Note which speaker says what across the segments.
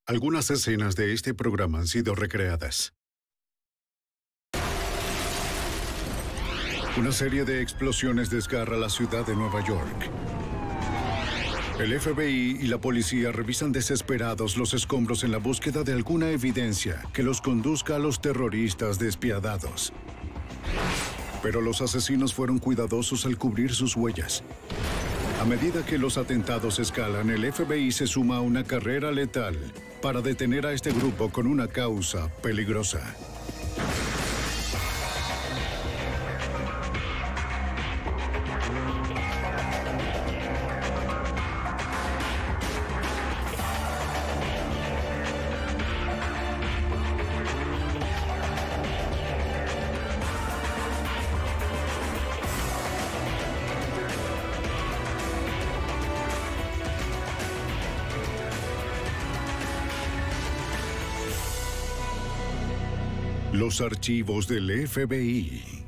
Speaker 1: Algunas escenas de este programa han sido recreadas. Una serie de explosiones desgarra la ciudad de Nueva York. El FBI y la policía revisan desesperados los escombros en la búsqueda de alguna evidencia que los conduzca a los terroristas despiadados. Pero los asesinos fueron cuidadosos al cubrir sus huellas. A medida que los atentados escalan, el FBI se suma a una carrera letal para detener a este grupo con una causa peligrosa. Los archivos del FBI.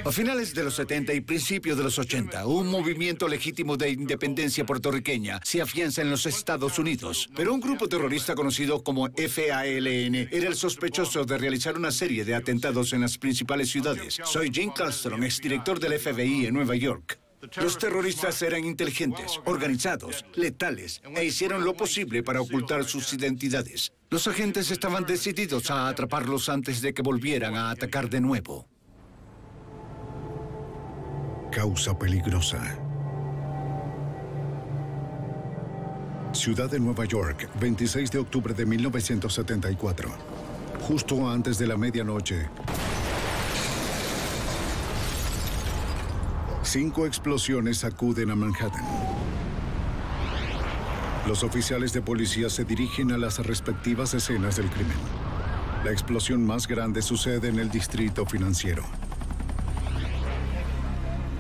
Speaker 2: A finales de los 70 y principios de los 80, un movimiento legítimo de independencia puertorriqueña se afianza en los Estados Unidos. Pero un grupo terrorista conocido como FALN era el sospechoso de realizar una serie de atentados en las principales ciudades. Soy Jim Kallstrom, exdirector del FBI en Nueva York. Los terroristas eran inteligentes, organizados, letales, e hicieron lo posible para ocultar sus identidades. Los agentes estaban decididos a atraparlos antes de que volvieran a atacar de nuevo.
Speaker 1: Causa peligrosa. Ciudad de Nueva York, 26 de octubre de 1974. Justo antes de la medianoche, 5 explosiones sacuden a Manhattan. Los oficiales de policía se dirigen a las respectivas escenas del crimen. La explosión más grande sucede en el distrito financiero.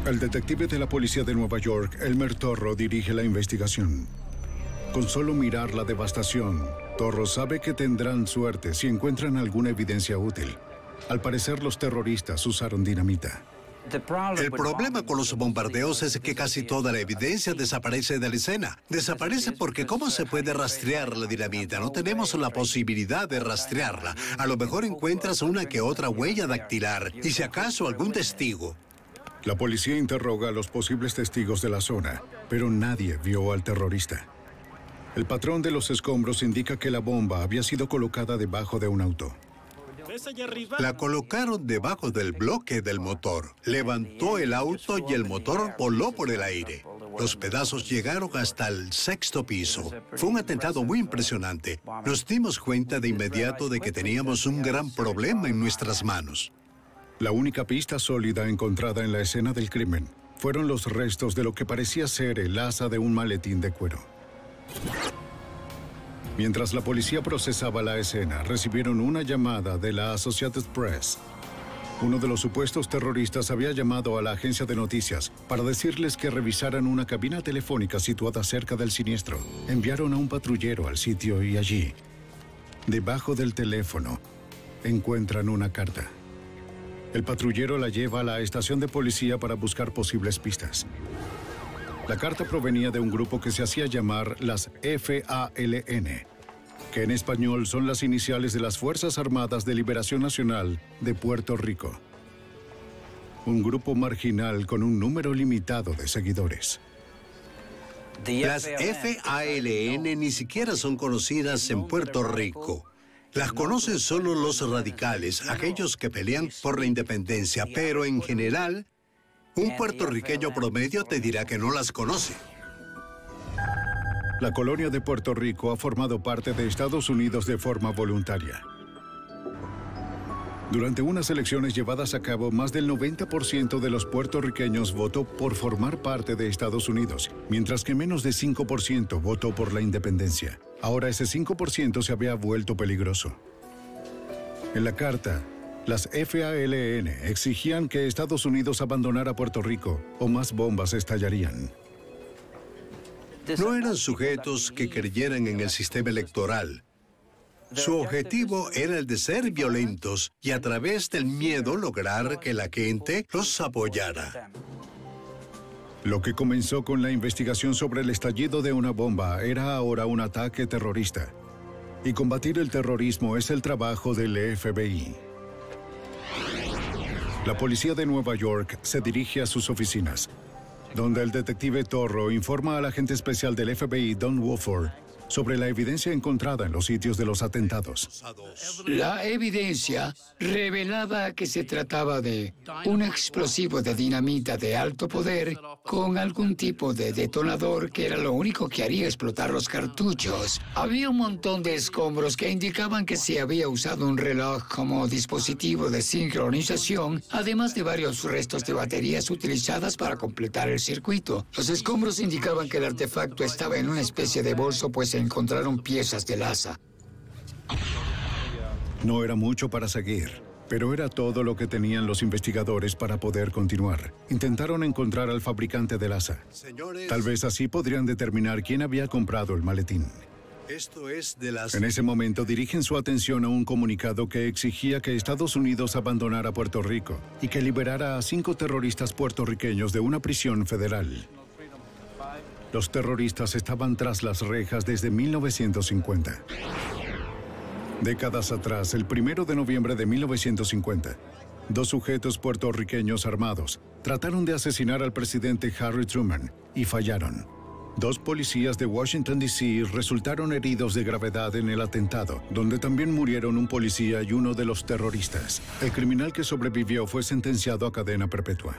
Speaker 1: El detective de la policía de Nueva York, Elmer Torro, dirige la investigación. Con solo mirar la devastación, Torro sabe que tendrán suerte si encuentran alguna evidencia útil. Al parecer, los terroristas usaron dinamita.
Speaker 3: El problema con los bombardeos es que casi toda la evidencia desaparece de la escena. Desaparece porque ¿cómo se puede rastrear la dinamita? No tenemos la posibilidad de rastrearla. A lo mejor encuentras una que otra huella dactilar y si acaso algún testigo.
Speaker 1: La policía interroga a los posibles testigos de la zona, pero nadie vio al terrorista. El patrón de los escombros indica que la bomba había sido colocada debajo de un auto.
Speaker 3: La colocaron debajo del bloque del motor. Levantó el auto y el motor voló por el aire. Los pedazos llegaron hasta el 6º piso. Fue un atentado muy impresionante. Nos dimos cuenta de inmediato de que teníamos un gran problema en nuestras manos.
Speaker 1: La única pista sólida encontrada en la escena del crimen fueron los restos de lo que parecía ser el asa de un maletín de cuero. Mientras la policía procesaba la escena, recibieron una llamada de la Associated Press. Uno de los supuestos terroristas había llamado a la agencia de noticias para decirles que revisaran una cabina telefónica situada cerca del siniestro. Enviaron a un patrullero al sitio y allí, debajo del teléfono, encuentran una carta. El patrullero la lleva a la estación de policía para buscar posibles pistas. La carta provenía de un grupo que se hacía llamar las FALN, que en español son las iniciales de las Fuerzas Armadas de Liberación Nacional de Puerto Rico. Un grupo marginal con un número limitado de seguidores.
Speaker 3: Las FALN ni siquiera son conocidas en Puerto Rico. Las conocen solo los radicales, aquellos que pelean por la independencia, pero en general, un puertorriqueño promedio te dirá que no las conoce.
Speaker 1: La colonia de Puerto Rico ha formado parte de Estados Unidos de forma voluntaria. Durante unas elecciones llevadas a cabo, más del 90% de los puertorriqueños votó por formar parte de Estados Unidos, mientras que menos de 5% votó por la independencia. Ahora ese 5% se había vuelto peligroso. En la carta, las FALN exigían que Estados Unidos abandonara Puerto Rico o más bombas estallarían.
Speaker 3: No eran sujetos que creyeran en el sistema electoral. Su objetivo era el de ser violentos y a través del miedo lograr que la gente los apoyara.
Speaker 1: Lo que comenzó con la investigación sobre el estallido de una bomba era ahora un ataque terrorista. Y combatir el terrorismo es el trabajo del FBI. La policía de Nueva York se dirige a sus oficinas, donde el detective Torro informa al agente especial del FBI, Don Wofford, sobre la evidencia encontrada en los sitios de los atentados.
Speaker 4: La evidencia revelaba que se trataba de un explosivo de dinamita de alto poder con algún tipo de detonador que era lo único que haría explotar los cartuchos. Había un montón de escombros que indicaban que se había usado un reloj como dispositivo de sincronización, además de varios restos de baterías utilizadas para completar el circuito. Los escombros indicaban que el artefacto estaba en una especie de bolso, pues se encontraron piezas del asa.
Speaker 1: No era mucho para seguir, pero era todo lo que tenían los investigadores para poder continuar. Intentaron encontrar al fabricante del asa. Tal vez así podrían determinar quién había comprado el maletín. En ese momento dirigen su atención a un comunicado que exigía que Estados Unidos abandonara Puerto Rico y que liberara a 5 terroristas puertorriqueños de una prisión federal. Los terroristas estaban tras las rejas desde 1950. Décadas atrás, el 1 de noviembre de 1950, 2 sujetos puertorriqueños armados trataron de asesinar al presidente Harry Truman y fallaron. 2 policías de Washington, D.C. resultaron heridos de gravedad en el atentado, donde también murieron un policía y uno de los terroristas. El criminal que sobrevivió fue sentenciado a cadena perpetua.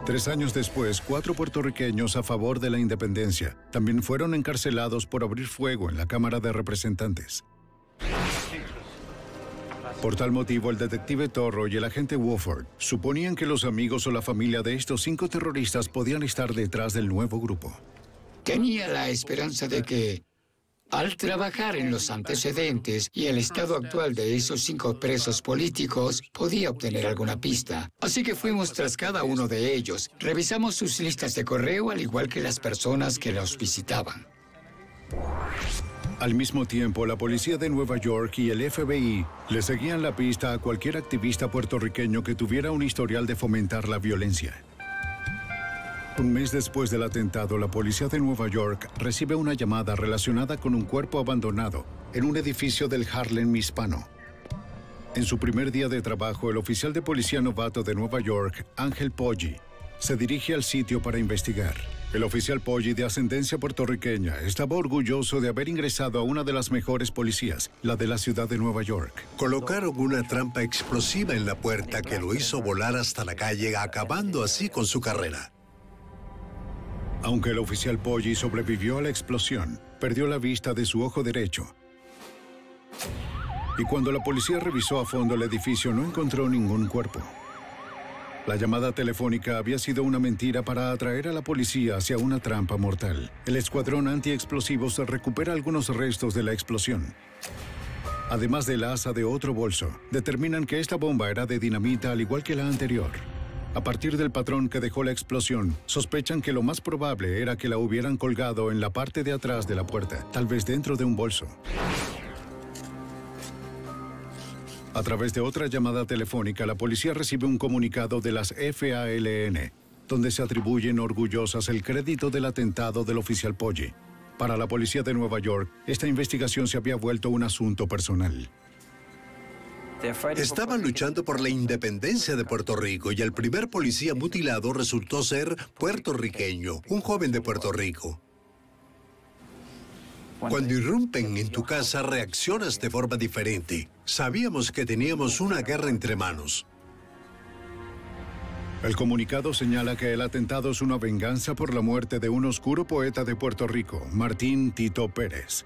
Speaker 1: 3 años después, 4 puertorriqueños a favor de la independencia también fueron encarcelados por abrir fuego en la Cámara de Representantes. Por tal motivo, el detective Torro y el agente Wofford suponían que los amigos o la familia de estos 5 terroristas podían estar detrás del nuevo grupo.
Speaker 4: Tenía la esperanza de que, al trabajar en los antecedentes y el estado actual de esos 5 presos políticos, podía obtener alguna pista. Así que fuimos tras cada uno de ellos. Revisamos sus listas de correo, al igual que las personas que los visitaban.
Speaker 1: Al mismo tiempo, la policía de Nueva York y el FBI le seguían la pista a cualquier activista puertorriqueño que tuviera un historial de fomentar la violencia. Un mes después del atentado, la policía de Nueva York recibe una llamada relacionada con un cuerpo abandonado en un edificio del Harlem hispano. En su primer día de trabajo, el oficial de policía novato de Nueva York, Ángel Poggi, se dirige al sitio para investigar. El oficial Poggi, de ascendencia puertorriqueña, estaba orgulloso de haber ingresado a una de las mejores policías, la de la ciudad de Nueva York.
Speaker 3: Colocaron una trampa explosiva en la puerta que lo hizo volar hasta la calle, acabando así con su carrera.
Speaker 1: Aunque el oficial Poggi sobrevivió a la explosión, perdió la vista de su ojo derecho. Y cuando la policía revisó a fondo el edificio, no encontró ningún cuerpo. La llamada telefónica había sido una mentira para atraer a la policía hacia una trampa mortal. El escuadrón antiexplosivos recupera algunos restos de la explosión. Además del asa de otro bolso, determinan que esta bomba era de dinamita al igual que la anterior. A partir del patrón que dejó la explosión, sospechan que lo más probable era que la hubieran colgado en la parte de atrás de la puerta, tal vez dentro de un bolso. A través de otra llamada telefónica, la policía recibe un comunicado de las FALN, donde se atribuyen orgullosas el crédito del atentado del oficial Poggi. Para la policía de Nueva York, esta investigación se había vuelto un asunto personal.
Speaker 3: Estaban luchando por la independencia de Puerto Rico y el primer policía mutilado resultó ser puertorriqueño, un joven de Puerto Rico. Cuando irrumpen en tu casa, reaccionas de forma diferente. Sabíamos que teníamos una guerra entre manos.
Speaker 1: El comunicado señala que el atentado es una venganza por la muerte de un oscuro poeta de Puerto Rico, Martín Tito Pérez.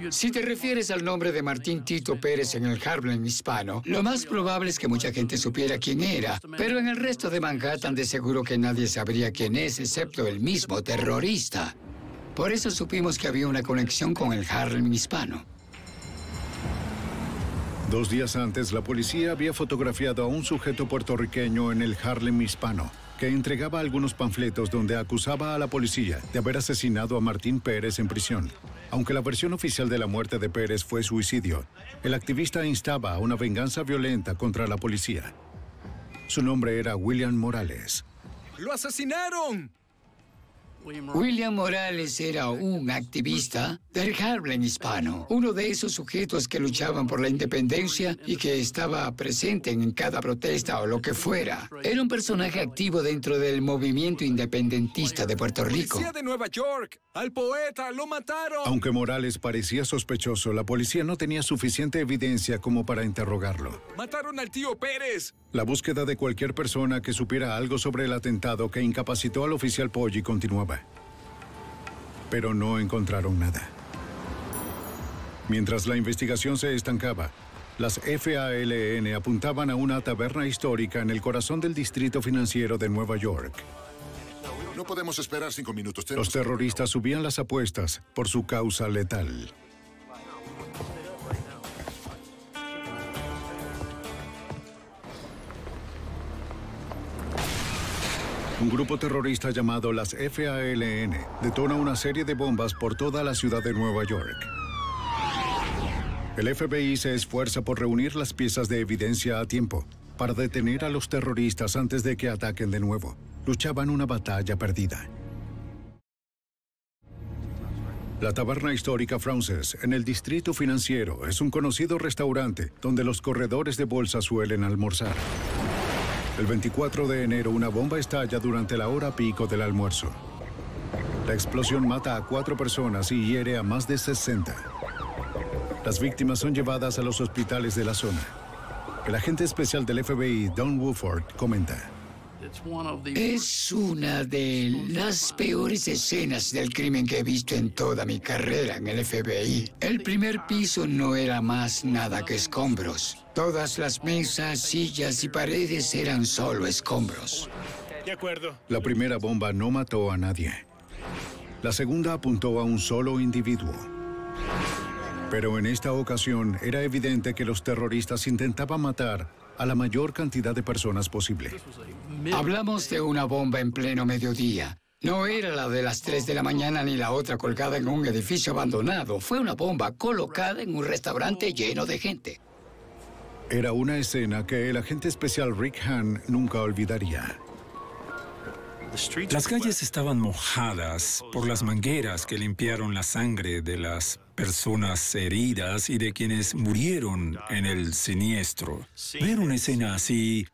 Speaker 4: Si te refieres al nombre de Martín Tito Pérez en el Harlem hispano, lo más probable es que mucha gente supiera quién era, pero en el resto de Manhattan de seguro que nadie sabría quién es, excepto el mismo terrorista. Por eso supimos que había una conexión con el Harlem hispano.
Speaker 1: 2 días antes, la policía había fotografiado a un sujeto puertorriqueño en el Harlem hispano, que entregaba algunos panfletos donde acusaba a la policía de haber asesinado a Martín Pérez en prisión. Aunque la versión oficial de la muerte de Pérez fue suicidio, el activista instaba a una venganza violenta contra la policía. Su nombre era William Morales.
Speaker 5: ¡Lo asesinaron!
Speaker 4: William Morales era un activista del Harlem hispano, uno de esos sujetos que luchaban por la independencia y que estaba presente en cada protesta o lo que fuera. Era un personaje activo dentro del movimiento independentista de Puerto Rico.
Speaker 5: ¡Policía de Nueva York! ¡Al poeta! ¡Lo mataron!
Speaker 1: Aunque Morales parecía sospechoso, la policía no tenía suficiente evidencia como para interrogarlo.
Speaker 5: ¡Mataron al tío Pérez!
Speaker 1: La búsqueda de cualquier persona que supiera algo sobre el atentado que incapacitó al oficial Poggi continuaba. Pero no encontraron nada. Mientras la investigación se estancaba, las FALN apuntaban a una taberna histórica en el corazón del distrito financiero de Nueva York.
Speaker 6: No podemos esperar 5 minutos.
Speaker 1: Los terroristas subían las apuestas por su causa letal. Un grupo terrorista llamado las FALN detona una serie de bombas por toda la ciudad de Nueva York. El FBI se esfuerza por reunir las piezas de evidencia a tiempo para detener a los terroristas antes de que ataquen de nuevo. Luchaban una batalla perdida. La taberna histórica Frances, en el distrito financiero, es un conocido restaurante donde los corredores de bolsa suelen almorzar. El 24 de enero, una bomba estalla durante la hora pico del almuerzo. La explosión mata a 4 personas y hiere a más de 60. Las víctimas son llevadas a los hospitales de la zona. El agente especial del FBI, Don Woodford, comenta:
Speaker 4: Es una de las peores escenas del crimen que he visto en toda mi carrera en el FBI. El primer piso no era más nada que escombros. Todas las mesas, sillas y paredes eran solo escombros.
Speaker 5: De acuerdo.
Speaker 1: La primera bomba no mató a nadie. La segunda apuntó a un solo individuo. Pero en esta ocasión era evidente que los terroristas intentaban matar a la mayor cantidad de personas posible.
Speaker 4: Hablamos de una bomba en pleno mediodía. No era la de las 3 de la mañana ni la otra colgada en un edificio abandonado. Fue una bomba colocada en un restaurante lleno de gente.
Speaker 1: Era una escena que el agente especial Rick Hahn nunca olvidaría.
Speaker 7: Las calles estaban mojadas por las mangueras que limpiaron la sangre de las personas heridas y de quienes murieron en el siniestro. Ver una escena así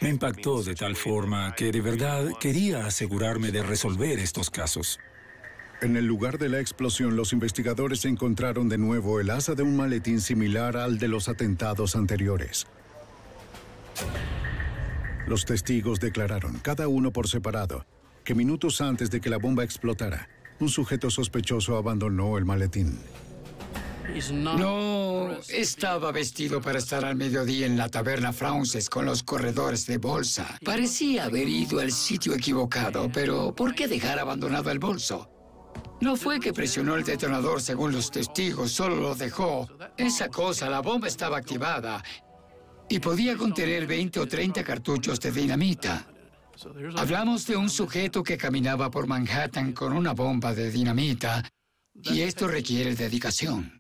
Speaker 7: me impactó de tal forma que de verdad quería asegurarme de resolver estos casos.
Speaker 1: En el lugar de la explosión, los investigadores encontraron de nuevo el asa de un maletín similar al de los atentados anteriores. Los testigos declararon, cada uno por separado, que minutos antes de que la bomba explotara, un sujeto sospechoso abandonó el maletín.
Speaker 4: No estaba vestido para estar al mediodía en la taberna Frances con los corredores de bolsa. Parecía haber ido al sitio equivocado, pero ¿por qué dejar abandonado el bolso? No fue que presionó el detonador según los testigos, solo lo dejó. Esa cosa, la bomba estaba activada y podía contener 20 o 30 cartuchos de dinamita. Hablamos de un sujeto que caminaba por Manhattan con una bomba de dinamita y esto requiere dedicación.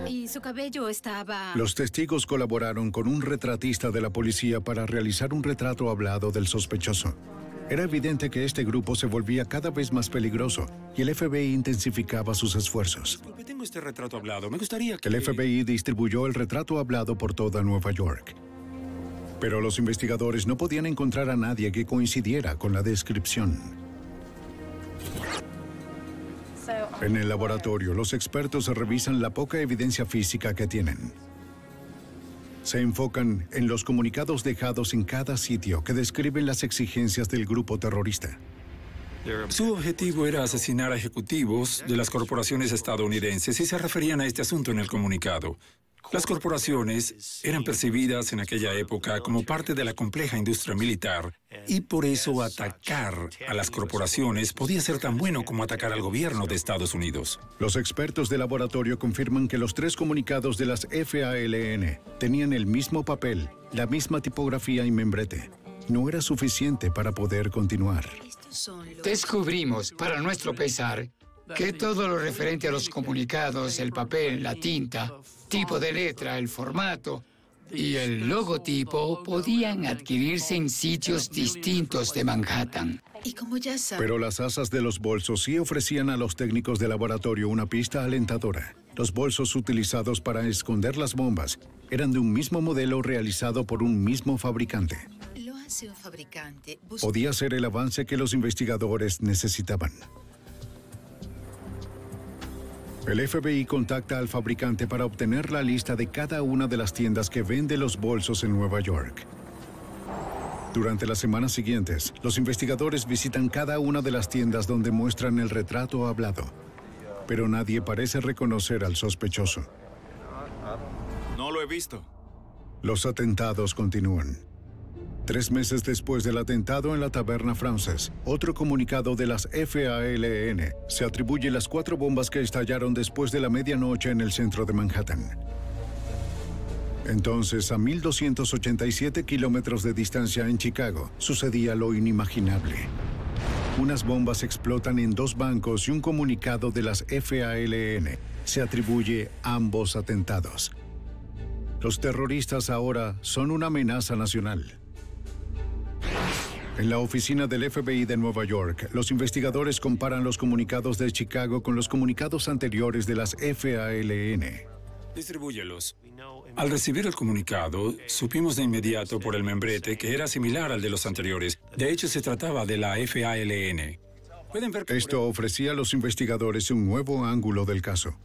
Speaker 8: Y su cabello estaba...
Speaker 1: Los testigos colaboraron con un retratista de la policía para realizar un retrato hablado del sospechoso. Era evidente que este grupo se volvía cada vez más peligroso y el FBI intensificaba sus esfuerzos.
Speaker 7: Tengo este retrato hablado. Me gustaría que...
Speaker 1: El FBI distribuyó el retrato hablado por toda Nueva York. Pero los investigadores no podían encontrar a nadie que coincidiera con la descripción. En el laboratorio, los expertos revisan la poca evidencia física que tienen. Se enfocan en los comunicados dejados en cada sitio que describen las exigencias del grupo terrorista.
Speaker 7: Su objetivo era asesinar a ejecutivos de las corporaciones estadounidenses y se referían a este asunto en el comunicado. Las corporaciones eran percibidas en aquella época como parte de la compleja industria militar y por eso atacar a las corporaciones podía ser tan bueno como atacar al gobierno de Estados Unidos.
Speaker 1: Los expertos del laboratorio confirman que los 3 comunicados de las FALN tenían el mismo papel, la misma tipografía y membrete. No era suficiente para poder continuar.
Speaker 4: Descubrimos, para nuestro pesar, que todo lo referente a los comunicados, el papel, la tinta, tipo de letra, el formato, y el logotipo podían adquirirse en sitios distintos de Manhattan.
Speaker 8: Y como ya saben...
Speaker 1: Pero las asas de los bolsos sí ofrecían a los técnicos de laboratorio una pista alentadora. Los bolsos utilizados para esconder las bombas eran de un mismo modelo realizado por un mismo fabricante.
Speaker 8: Lo hace un fabricante.
Speaker 1: Podía ser el avance que los investigadores necesitaban. El FBI contacta al fabricante para obtener la lista de cada una de las tiendas que vende los bolsos en Nueva York. Durante las semanas siguientes, los investigadores visitan cada una de las tiendas donde muestran el retrato hablado. Pero nadie parece reconocer al sospechoso.
Speaker 5: No lo he visto.
Speaker 1: Los atentados continúan. 3 meses después del atentado en la taberna Frances, otro comunicado de las FALN se atribuye las 4 bombas que estallaron después de la medianoche en el centro de Manhattan. Entonces, a 1.287 kilómetros de distancia en Chicago, sucedía lo inimaginable. Unas bombas explotan en 2 bancos y un comunicado de las FALN se atribuye ambos atentados. Los terroristas ahora son una amenaza nacional. En la oficina del FBI de Nueva York, los investigadores comparan los comunicados de Chicago con los comunicados anteriores de las FALN.
Speaker 7: Distribúyelos. Al recibir el comunicado, supimos de inmediato por el membrete que era similar al de los anteriores. De hecho, se trataba de la FALN. Pueden ver que
Speaker 1: esto ofrecía a los investigadores un nuevo ángulo del caso.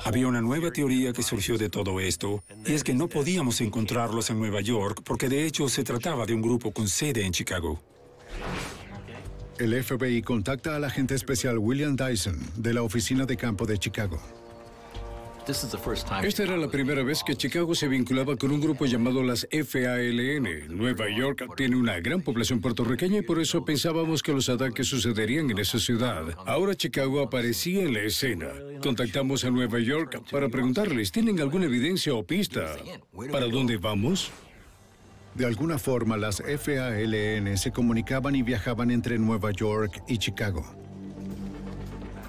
Speaker 7: había una nueva teoría que surgió de todo esto, y es que no podíamos encontrarlos en Nueva York porque de hecho se trataba de un grupo con sede en Chicago.
Speaker 1: El FBI contacta al agente especial William Dyson de la Oficina de Campo de Chicago.
Speaker 9: Esta era la primera vez que Chicago se vinculaba con un grupo llamado las FALN. Nueva York tiene una gran población puertorriqueña y por eso pensábamos que los ataques sucederían en esa ciudad. Ahora Chicago aparecía en la escena. Contactamos a Nueva York para preguntarles, ¿tienen alguna evidencia o pista? ¿Para dónde vamos?
Speaker 1: De alguna forma, las FALN se comunicaban y viajaban entre Nueva York y Chicago.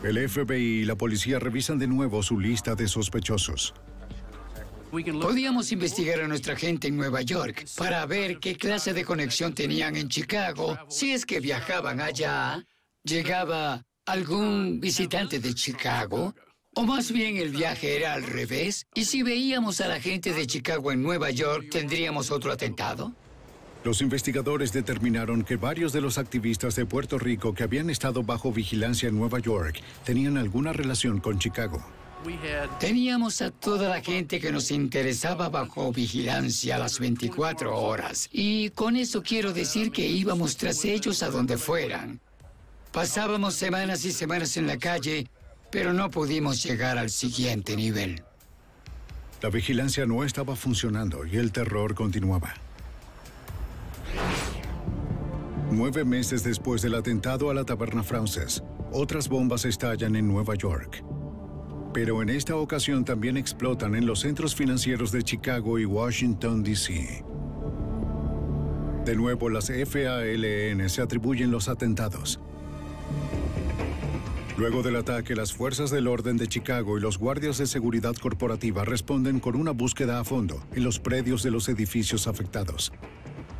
Speaker 1: El FBI y la policía revisan de nuevo su lista de sospechosos.
Speaker 4: Podíamos investigar a nuestra gente en Nueva York para ver qué clase de conexión tenían en Chicago. Si es que viajaban allá, llegaba algún visitante de Chicago, o más bien el viaje era al revés. Y si veíamos a la gente de Chicago en Nueva York, ¿tendríamos otro atentado?
Speaker 1: Los investigadores determinaron que varios de los activistas de Puerto Rico que habían estado bajo vigilancia en Nueva York tenían alguna relación con Chicago.
Speaker 4: Teníamos a toda la gente que nos interesaba bajo vigilancia las 24 horas. Y con eso quiero decir que íbamos tras ellos a donde fueran. Pasábamos semanas y semanas en la calle, pero no pudimos llegar al siguiente nivel.
Speaker 1: La vigilancia no estaba funcionando y el terror continuaba. 9 meses después del atentado a la taberna Frances, otras bombas estallan en Nueva York. Pero en esta ocasión también explotan en los centros financieros de Chicago y Washington, D.C. De nuevo, las FALN se atribuyen los atentados. Luego del ataque, las fuerzas del orden de Chicago y los guardias de seguridad corporativa responden con una búsqueda a fondo en los predios de los edificios afectados.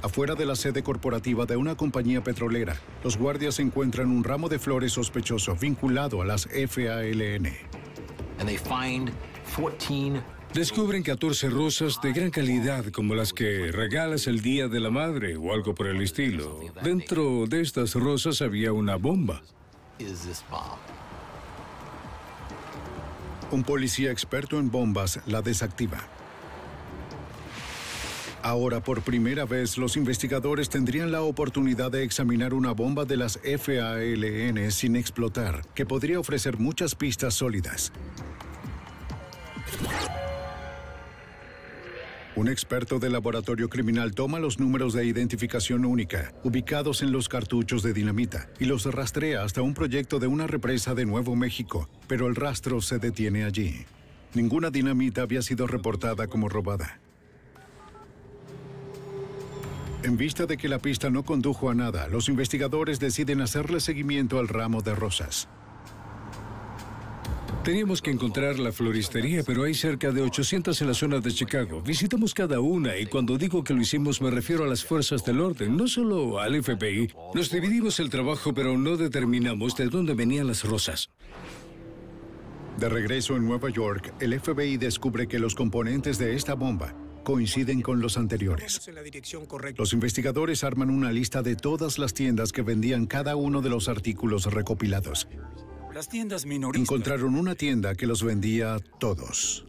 Speaker 1: Afuera de la sede corporativa de una compañía petrolera, los guardias encuentran un ramo de flores sospechoso vinculado a las FALN.
Speaker 9: Descubren 14 rosas de gran calidad, como las que regalas el Día de la Madre o algo por el estilo. Dentro de estas rosas había una bomba.
Speaker 1: Un policía experto en bombas la desactiva. Ahora, por primera vez, los investigadores tendrían la oportunidad de examinar una bomba de las FALN sin explotar, que podría ofrecer muchas pistas sólidas. Un experto del laboratorio criminal toma los números de identificación única, ubicados en los cartuchos de dinamita, y los rastrea hasta un proyecto de una represa de Nuevo México, pero el rastro se detiene allí. Ninguna dinamita había sido reportada como robada. En vista de que la pista no condujo a nada, los investigadores deciden hacerle seguimiento al ramo de rosas.
Speaker 9: Teníamos que encontrar la floristería, pero hay cerca de 800 en la zona de Chicago. Visitamos cada una y cuando digo que lo hicimos me refiero a las fuerzas del orden, no solo al FBI. Nos dividimos el trabajo, pero no determinamos de dónde venían las rosas.
Speaker 1: De regreso en Nueva York, el FBI descubre que los componentes de esta bomba coinciden con los anteriores. Los investigadores arman una lista de todas las tiendas que vendían cada uno de los artículos recopilados.
Speaker 7: Las tiendas minoristas.
Speaker 1: Encontraron una tienda que los vendía todos.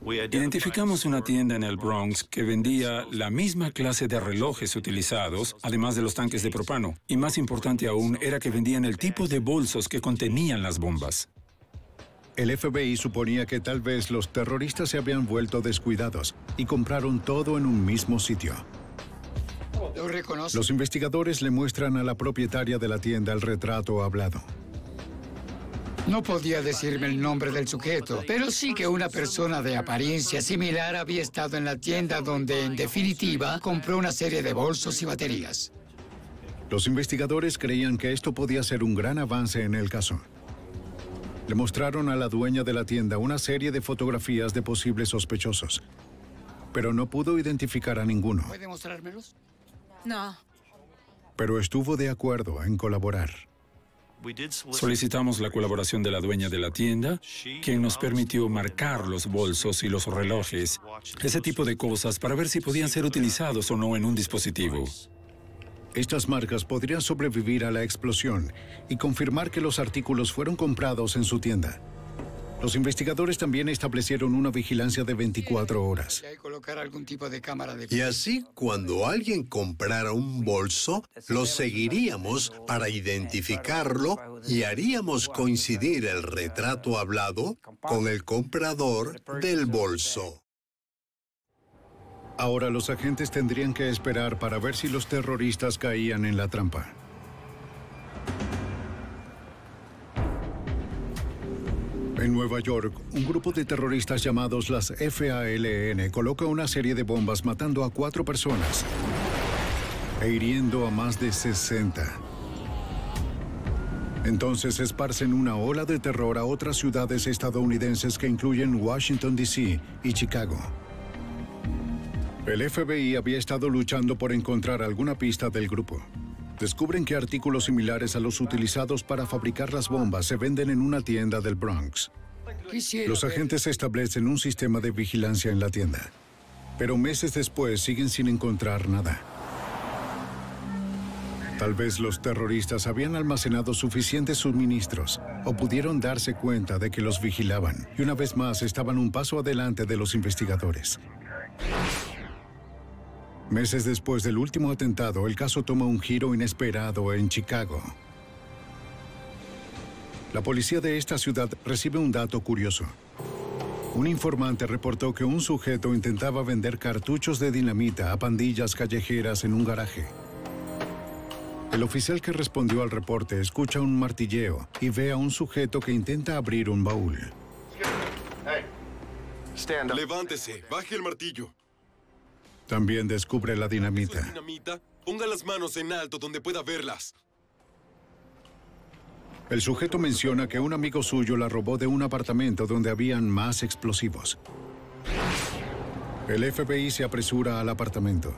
Speaker 7: Identificamos una tienda en el Bronx que vendía la misma clase de relojes utilizados, además de los tanques de propano. Y más importante aún, era que vendían el tipo de bolsos que contenían las bombas.
Speaker 1: El FBI suponía que tal vez los terroristas se habían vuelto descuidados y compraron todo en un mismo sitio. Los investigadores le muestran a la propietaria de la tienda el retrato hablado.
Speaker 4: No podía decirme el nombre del sujeto, pero sí que una persona de apariencia similar había estado en la tienda donde, en definitiva, compró una serie de bolsos y baterías.
Speaker 1: Los investigadores creían que esto podía ser un gran avance en el caso. Le mostraron a la dueña de la tienda una serie de fotografías de posibles sospechosos, pero no pudo identificar a ninguno.
Speaker 4: ¿Puede mostrármelos?
Speaker 8: No.
Speaker 1: Pero estuvo de acuerdo en colaborar.
Speaker 7: Solicitamos la colaboración de la dueña de la tienda, quien nos permitió marcar los bolsos y los relojes, ese tipo de cosas, para ver si podían ser utilizados o no en un dispositivo.
Speaker 1: Estas marcas podrían sobrevivir a la explosión y confirmar que los artículos fueron comprados en su tienda. Los investigadores también establecieron una vigilancia de 24 horas.
Speaker 3: Y así, cuando alguien comprara un bolso, lo seguiríamos para identificarlo y haríamos coincidir el retrato hablado con el comprador del bolso.
Speaker 1: Ahora los agentes tendrían que esperar para ver si los terroristas caían en la trampa. En Nueva York, un grupo de terroristas llamados las FALN coloca una serie de bombas matando a 4 personas e hiriendo a más de 60. Entonces esparcen una ola de terror a otras ciudades estadounidenses que incluyen Washington, D.C. y Chicago. El FBI había estado luchando por encontrar alguna pista del grupo. Descubren que artículos similares a los utilizados para fabricar las bombas se venden en una tienda del Bronx. Los agentes establecen un sistema de vigilancia en la tienda, pero meses después siguen sin encontrar nada. Tal vez los terroristas habían almacenado suficientes suministros o pudieron darse cuenta de que los vigilaban y una vez más estaban un paso adelante de los investigadores. Meses después del último atentado, el caso toma un giro inesperado en Chicago. La policía de esta ciudad recibe un dato curioso. Un informante reportó que un sujeto intentaba vender cartuchos de dinamita a pandillas callejeras en un garaje. El oficial que respondió al reporte escucha un martilleo y ve a un sujeto que intenta abrir un baúl.
Speaker 10: Levántese, baje el martillo.
Speaker 1: También descubre la dinamita.
Speaker 10: Ponga las manos en alto donde pueda verlas.
Speaker 1: El sujeto menciona que un amigo suyo la robó de un apartamento donde habían más explosivos. El FBI se apresura al apartamento.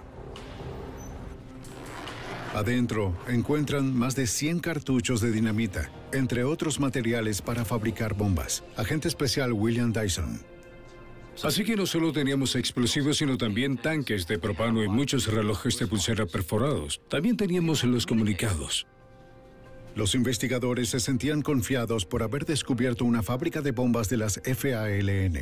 Speaker 1: Adentro encuentran más de 100 cartuchos de dinamita, entre otros materiales para fabricar bombas. Agente especial William Dyson.
Speaker 9: Así que no solo teníamos explosivos, sino también tanques de propano y muchos relojes de pulsera perforados. También teníamos los comunicados.
Speaker 1: Los investigadores se sentían confiados por haber descubierto una fábrica de bombas de las FALN.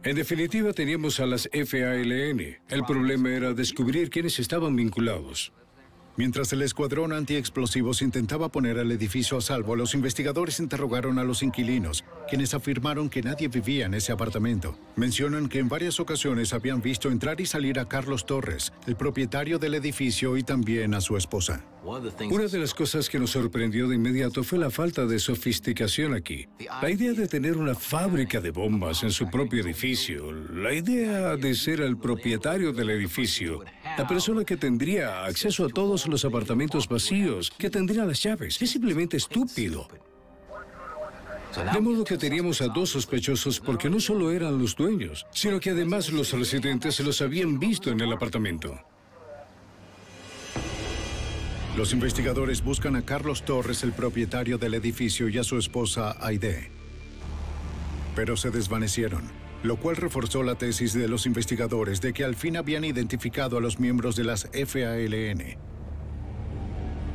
Speaker 9: En definitiva, teníamos a las FALN. El problema era descubrir quiénes estaban vinculados.
Speaker 1: Mientras el escuadrón antiexplosivos intentaba poner el edificio a salvo, los investigadores interrogaron a los inquilinos, quienes afirmaron que nadie vivía en ese apartamento. Mencionan que en varias ocasiones habían visto entrar y salir a Carlos Torres, el propietario del edificio, y también a su esposa.
Speaker 9: Una de las cosas que nos sorprendió de inmediato fue la falta de sofisticación aquí. La idea de tener una fábrica de bombas en su propio edificio, la idea de ser el propietario del edificio, la persona que tendría acceso a todos los apartamentos vacíos, que tendría las llaves. Es simplemente estúpido. De modo que teníamos a 2 sospechosos porque no solo eran los dueños, sino que además los residentes los habían visto en el apartamento.
Speaker 1: Los investigadores buscan a Carlos Torres, el propietario del edificio, y a su esposa Aide. Pero se desvanecieron, lo cual reforzó la tesis de los investigadores de que al fin habían identificado a los miembros de las FALN.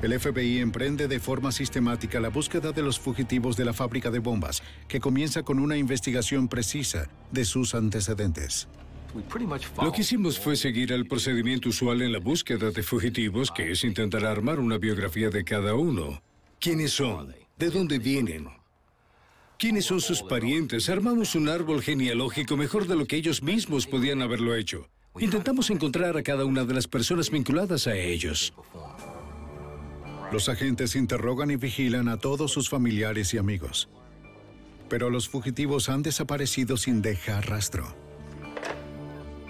Speaker 1: El FBI emprende de forma sistemática la búsqueda de los fugitivos de la fábrica de bombas, que comienza con una investigación precisa de sus antecedentes.
Speaker 9: Lo que hicimos fue seguir el procedimiento usual en la búsqueda de fugitivos, que es intentar armar una biografía de cada uno. ¿Quiénes son? ¿De dónde vienen? ¿Quiénes son sus parientes? Armamos un árbol genealógico mejor de lo que ellos mismos podían haberlo hecho. Intentamos encontrar a cada una de las personas vinculadas a ellos.
Speaker 1: Los agentes interrogan y vigilan a todos sus familiares y amigos. Pero los fugitivos han desaparecido sin dejar rastro.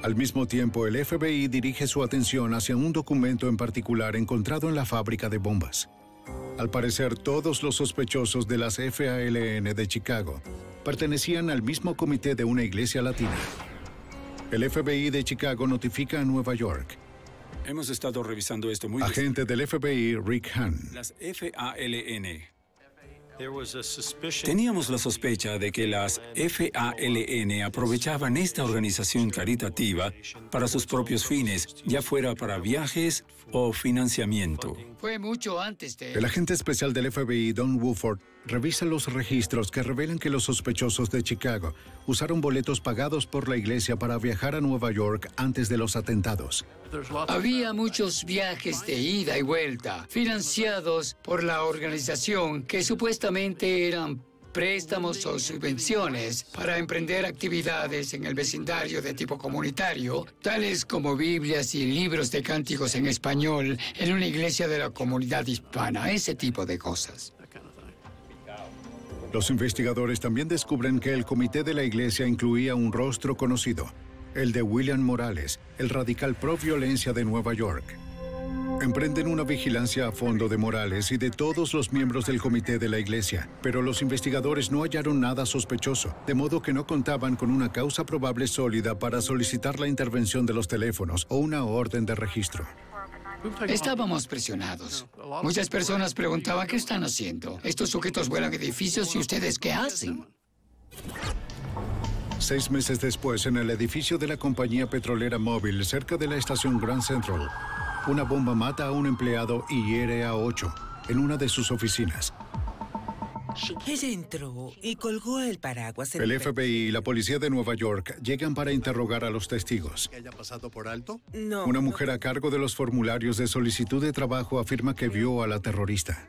Speaker 1: Al mismo tiempo, el FBI dirige su atención hacia un documento en particular encontrado en la fábrica de bombas. Al parecer, todos los sospechosos de las FALN de Chicago pertenecían al mismo comité de una iglesia latina. El FBI de Chicago notifica a Nueva York.
Speaker 7: Hemos estado revisando esto muy
Speaker 1: Agente del FBI, Rick Hahn.
Speaker 7: Las FALN. Teníamos la sospecha de que las FALN aprovechaban esta organización caritativa para sus propios fines, ya fuera para viajes o financiamiento.
Speaker 4: Fue mucho antes de...
Speaker 1: El agente especial del FBI, Don Woodford, revisa los registros que revelan que los sospechosos de Chicago usaron boletos pagados por la iglesia para viajar a Nueva York antes de los atentados.
Speaker 4: Había muchos viajes de ida y vuelta, financiados por la organización, que supuestamente eran préstamos o subvenciones para emprender actividades en el vecindario de tipo comunitario, tales como Biblias y libros de cánticos en español en una iglesia de la comunidad hispana, ese tipo de cosas.
Speaker 1: Los investigadores también descubren que el comité de la iglesia incluía un rostro conocido, el de William Morales, el radical pro-violencia de Nueva York. Emprenden una vigilancia a fondo de Morales y de todos los miembros del comité de la iglesia, pero los investigadores no hallaron nada sospechoso, de modo que no contaban con una causa probable sólida para solicitar la intervención de los teléfonos o una orden de registro.
Speaker 4: Estábamos presionados. Muchas personas preguntaban, ¿qué están haciendo? Estos sujetos vuelan edificios y ¿ustedes qué hacen?
Speaker 1: 6 meses después, en el edificio de la compañía petrolera móvil, cerca de la estación Grand Central, una bomba mata a un empleado y hiere a 8 en una de sus oficinas.
Speaker 11: Ella entró y colgó el paraguas.
Speaker 1: El FBI y la policía de Nueva York llegan para interrogar a los testigos.
Speaker 3: ¿Que haya pasado por alto?
Speaker 11: No.
Speaker 1: Una mujer a cargo de los formularios de solicitud de trabajo afirma que vio a la terrorista.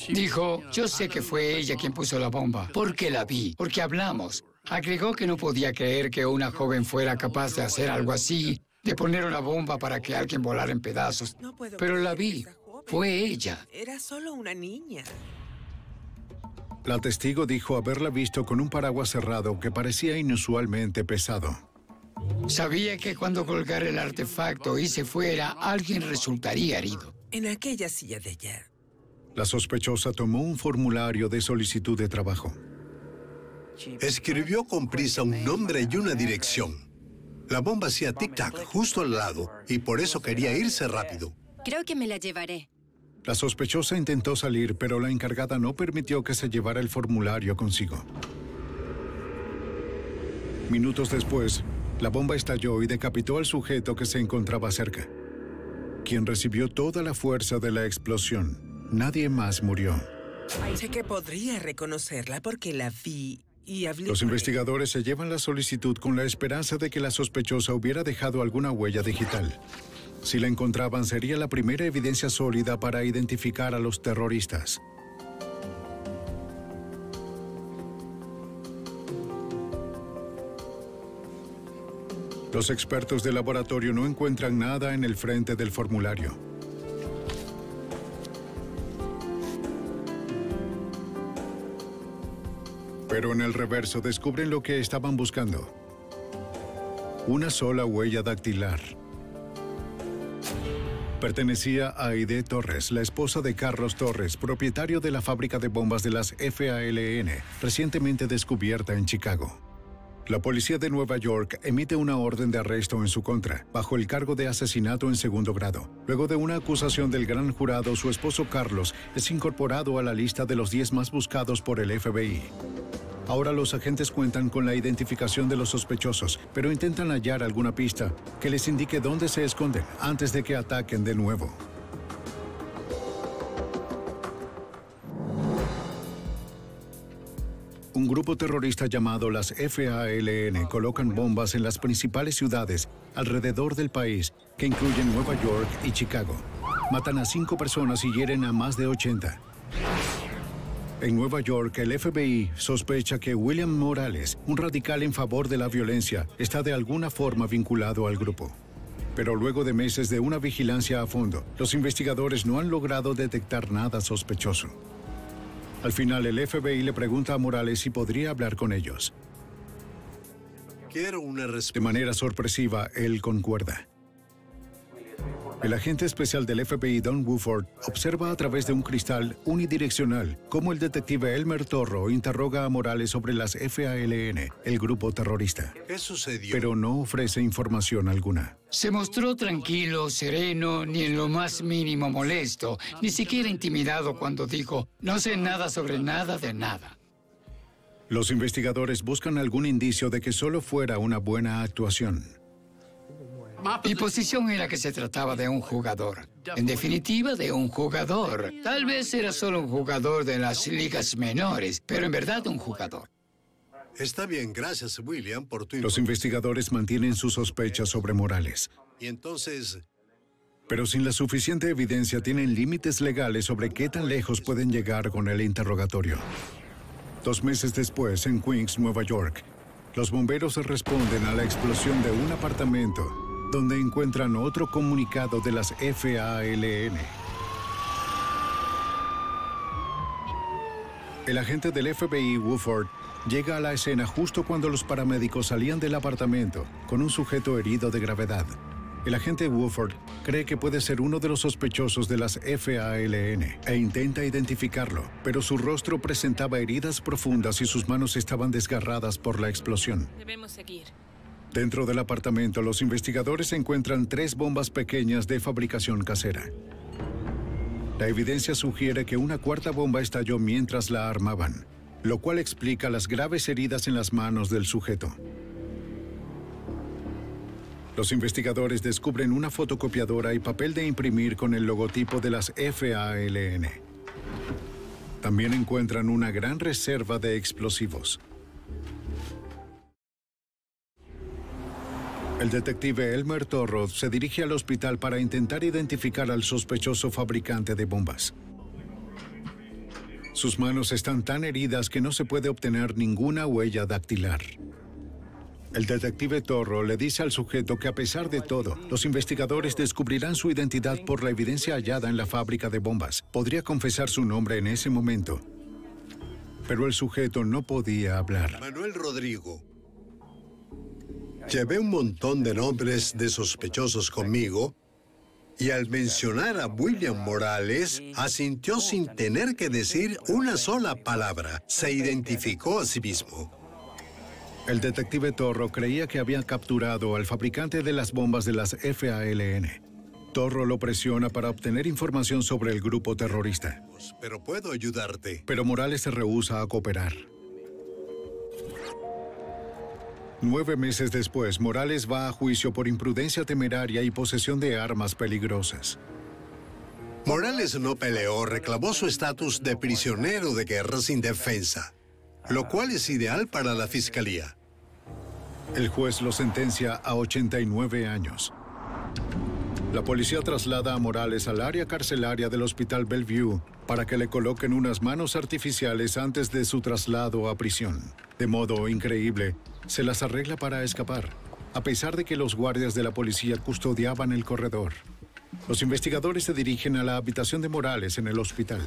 Speaker 4: Dijo, yo sé que fue ella quien puso la bomba, porque la vi, porque hablamos. Agregó que no podía creer que una joven fuera capaz de hacer algo así, de poner una bomba para que alguien volara en pedazos. Pero la vi, fue ella.
Speaker 11: Era solo una niña.
Speaker 1: La testigo dijo haberla visto con un paraguas cerrado que parecía inusualmente pesado.
Speaker 4: Sabía que cuando colgara el artefacto y se fuera, alguien resultaría herido.
Speaker 11: En aquella silla de ella.
Speaker 1: La sospechosa tomó un formulario de solicitud de trabajo.
Speaker 3: Escribió con prisa un nombre y una dirección. La bomba hacía tic-tac justo al lado y por eso quería irse rápido.
Speaker 12: Creo que me la llevaré.
Speaker 1: La sospechosa intentó salir, pero la encargada no permitió que se llevara el formulario consigo. Minutos después, la bomba estalló y decapitó al sujeto que se encontraba cerca, quien recibió toda la fuerza de la explosión. Nadie más murió.
Speaker 11: Sé que podría reconocerla porque la vi y hablé
Speaker 1: Los
Speaker 11: con
Speaker 1: investigadores se llevan la solicitud con la esperanza de que la sospechosa hubiera dejado alguna huella digital. Si la encontraban, sería la primera evidencia sólida para identificar a los terroristas. Los expertos del laboratorio no encuentran nada en el frente del formulario. Pero en el reverso descubren lo que estaban buscando. Una sola huella dactilar. Pertenecía a Aide Torres, la esposa de Carlos Torres, propietario de la fábrica de bombas de las FALN, recientemente descubierta en Chicago. La policía de Nueva York emite una orden de arresto en su contra, bajo el cargo de asesinato en segundo grado. Luego de una acusación del gran jurado, su esposo Carlos es incorporado a la lista de los 10 más buscados por el FBI. Ahora los agentes cuentan con la identificación de los sospechosos, pero intentan hallar alguna pista que les indique dónde se esconden antes de que ataquen de nuevo. Un grupo terrorista llamado las FALN colocan bombas en las principales ciudades alrededor del país, que incluyen Nueva York y Chicago. Matan a 5 personas y hieren a más de 80. En Nueva York, el FBI sospecha que William Morales, un radical en favor de la violencia, está de alguna forma vinculado al grupo. Pero luego de meses de una vigilancia a fondo, los investigadores no han logrado detectar nada sospechoso. Al final, el FBI le pregunta a Morales si podría hablar con ellos.
Speaker 3: Quiero una respuesta.
Speaker 1: De manera sorpresiva, él concuerda. El agente especial del FBI, Don Woodford, observa a través de un cristal unidireccional cómo el detective Elmer Torro interroga a Morales sobre las FALN, el grupo terrorista.
Speaker 3: ¿Qué sucedió?
Speaker 1: Pero no ofrece información alguna.
Speaker 4: Se mostró tranquilo, sereno, ni en lo más mínimo molesto, ni siquiera intimidado cuando dijo, no sé nada sobre nada de nada.
Speaker 1: Los investigadores buscan algún indicio de que solo fuera una buena actuación.
Speaker 4: Mi posición era que se trataba de un jugador. En definitiva, de un jugador. Tal vez era solo un jugador de las ligas menores, pero en verdad un jugador.
Speaker 3: Está bien, gracias, William, por tu...
Speaker 1: Los investigadores mantienen sus sospechas sobre Morales.
Speaker 3: Y entonces...
Speaker 1: Pero sin la suficiente evidencia tienen límites legales sobre qué tan lejos pueden llegar con el interrogatorio. 2 meses después, en Queens, Nueva York, los bomberos responden a la explosión de un apartamento donde encuentran otro comunicado de las FALN. El agente del FBI, Woodford, llega a la escena justo cuando los paramédicos salían del apartamento con un sujeto herido de gravedad. El agente Woodford cree que puede ser uno de los sospechosos de las FALN e intenta identificarlo, pero su rostro presentaba heridas profundas y sus manos estaban desgarradas por la explosión.
Speaker 12: Debemos seguir.
Speaker 1: Dentro del apartamento, los investigadores encuentran 3 bombas pequeñas de fabricación casera. La evidencia sugiere que una 4ª bomba estalló mientras la armaban, lo cual explica las graves heridas en las manos del sujeto. Los investigadores descubren una fotocopiadora y papel de imprimir con el logotipo de las FALN. También encuentran una gran reserva de explosivos. El detective Elmer Torro se dirige al hospital para intentar identificar al sospechoso fabricante de bombas. Sus manos están tan heridas que no se puede obtener ninguna huella dactilar. El detective Torro le dice al sujeto que a pesar de todo, los investigadores descubrirán su identidad por la evidencia hallada en la fábrica de bombas. Podría confesar su nombre en ese momento, pero el sujeto no podía hablar.
Speaker 3: Manuel Rodrigo. Llevé un montón de nombres de sospechosos conmigo y al mencionar a William Morales, asintió sin tener que decir una sola palabra. Se identificó a sí mismo.
Speaker 1: El detective Torro creía que había capturado al fabricante de las bombas de las FALN. Torro lo presiona para obtener información sobre el grupo terrorista.
Speaker 3: Pero puedo ayudarte.
Speaker 1: Pero Morales se rehúsa a cooperar. 9 meses después, Morales va a juicio por imprudencia temeraria y posesión de armas peligrosas.
Speaker 3: Morales no peleó, reclamó su estatus de prisionero de guerra sin defensa, lo cual es ideal para la fiscalía.
Speaker 1: El juez lo sentencia a 89 años. La policía traslada a Morales al área carcelaria del Hospital Bellevue para que le coloquen unas manos artificiales antes de su traslado a prisión. De modo increíble, se las arregla para escapar, a pesar de que los guardias de la policía custodiaban el corredor. Los investigadores se dirigen a la habitación de Morales en el hospital.